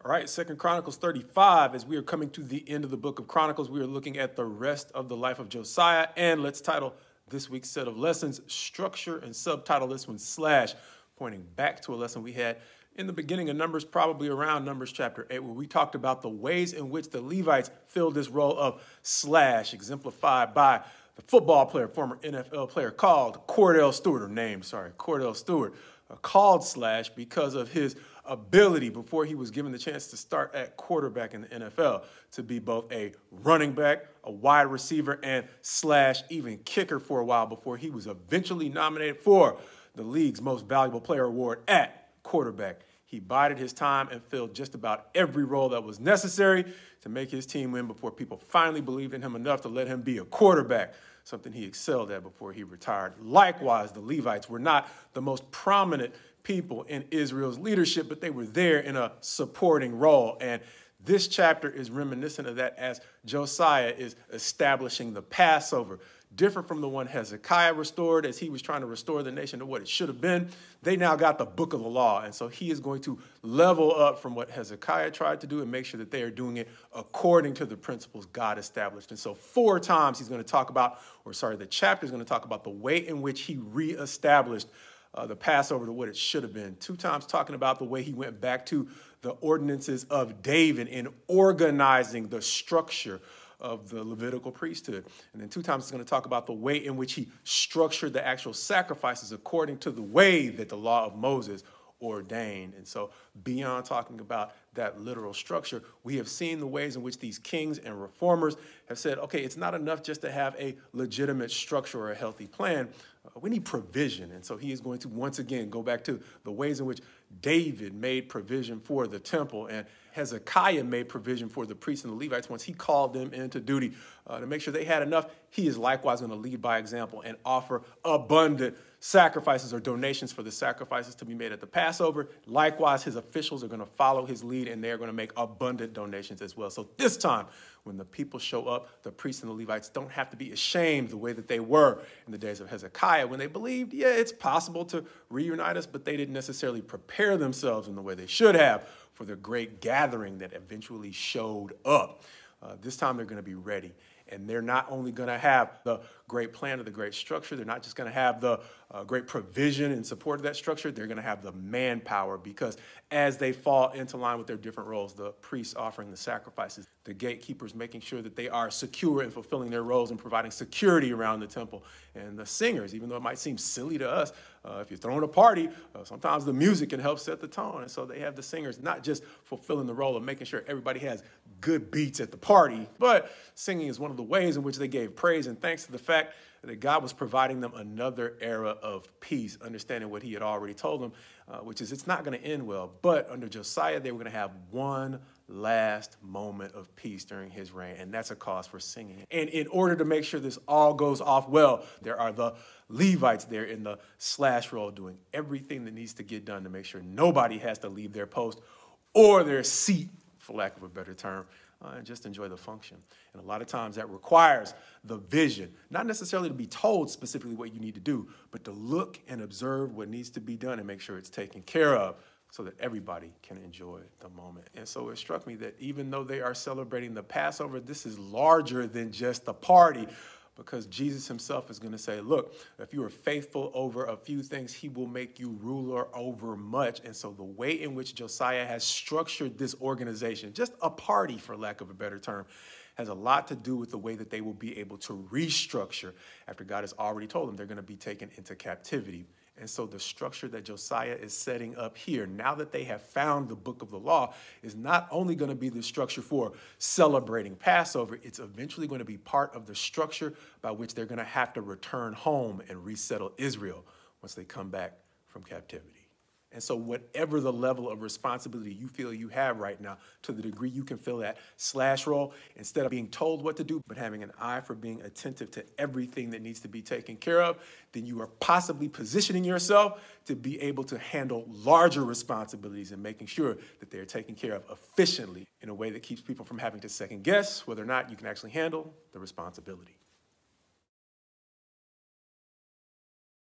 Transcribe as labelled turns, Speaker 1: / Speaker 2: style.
Speaker 1: All right, Second Chronicles 35. As we are coming to the end of the book of Chronicles, we are looking at the rest of the life of Josiah. And let's title this week's set of lessons, Structure, and subtitle this one, Slash, pointing back to a lesson we had in the beginning of Numbers, probably around Numbers chapter 8, where we talked about the ways in which the Levites filled this role of slash, exemplified by the football player, former NFL player called Cordell Stewart, Cordell Stewart, called slash because of his ability before he was given the chance to start at quarterback in the NFL to be both a running back, a wide receiver, and slash even kicker for a while before he was eventually nominated for the league's most valuable player award at quarterback. He bided his time and filled just about every role that was necessary to make his team win before people finally believed in him enough to let him be a quarterback, something he excelled at before he retired. Likewise, the Levites were not the most prominent people in Israel's leadership, but they were there in a supporting role. And this chapter is reminiscent of that as Josiah is establishing the Passover, different from the one Hezekiah restored as he was trying to restore the nation to what it should have been. They now got the book of the law. And so he is going to level up from what Hezekiah tried to do and make sure that they are doing it according to the principles God established. And so 4 times he's going to talk about, the chapter is going to talk about the way in which he reestablished the Passover to what it should have been. 2 times talking about the way he went back to the ordinances of David in organizing the structure of the Levitical priesthood. And then 2 times it's going to talk about the way in which he structured the actual sacrifices according to the way that the law of Moses ordained. And so beyond talking about that literal structure, we have seen the ways in which these kings and reformers have said, okay, it's not enough just to have a legitimate structure or a healthy plan. We need provision. And so he is going to once again go back to the ways in which David made provision for the temple and Hezekiah made provision for the priests and the Levites once he called them into duty to make sure they had enough. He is likewise going to lead by example and offer abundant sacrifices or donations for the sacrifices to be made at the Passover. Likewise, his officials are going to follow his lead and they're going to make abundant donations as well. So this time, when the people show up, the priests and the Levites don't have to be ashamed the way that they were in the days of Hezekiah when they believed, yeah, it's possible to reunite us, but they didn't necessarily prepare themselves in the way they should have for the great gathering that eventually showed up. This time they're going to be ready. And they're not only going to have the great plan of the great structure, they're not just going to have the great provision and support of that structure, they're going to have the manpower because as they fall into line with their different roles, the priests offering the sacrifices, the gatekeepers making sure that they are secure in fulfilling their roles and providing security around the temple, and the singers, even though it might seem silly to us, if you're throwing a party, sometimes the music can help set the tone. And so they have the singers not just fulfilling the role of making sure everybody has good beats at the party, but singing is one of the ways in which they gave praise and thanks to the fact that God was providing them another era of peace, understanding what he had already told them, which is it's not going to end well. But under Josiah, they were going to have one last moment of peace during his reign, and that's a cause for singing. And in order to make sure this all goes off well, there are the Levites there in the slash role doing everything that needs to get done to make sure nobody has to leave their post or their seat, for lack of a better term, and just enjoy the function. And a lot of times that requires the vision, not necessarily to be told specifically what you need to do, but to look and observe what needs to be done and make sure it's taken care of so that everybody can enjoy the moment. And so it struck me that even though they are celebrating the Passover, this is larger than just a party, because Jesus himself is going to say, look, if you are faithful over a few things, he will make you ruler over much. And so the way in which Josiah has structured this organization, just a party for lack of a better term, has a lot to do with the way that they will be able to restructure after God has already told them they're going to be taken into captivity. And so the structure that Josiah is setting up here, now that they have found the book of the law, is not only going to be the structure for celebrating Passover, it's eventually going to be part of the structure by which they're going to have to return home and resettle Israel once they come back from captivity. And so whatever the level of responsibility you feel you have right now, to the degree you can fill that slash role, instead of being told what to do, but having an eye for being attentive to everything that needs to be taken care of, then you are possibly positioning yourself to be able to handle larger responsibilities and making sure that they're taken care of efficiently in a way that keeps people from having to second guess whether or not you can actually handle the responsibility.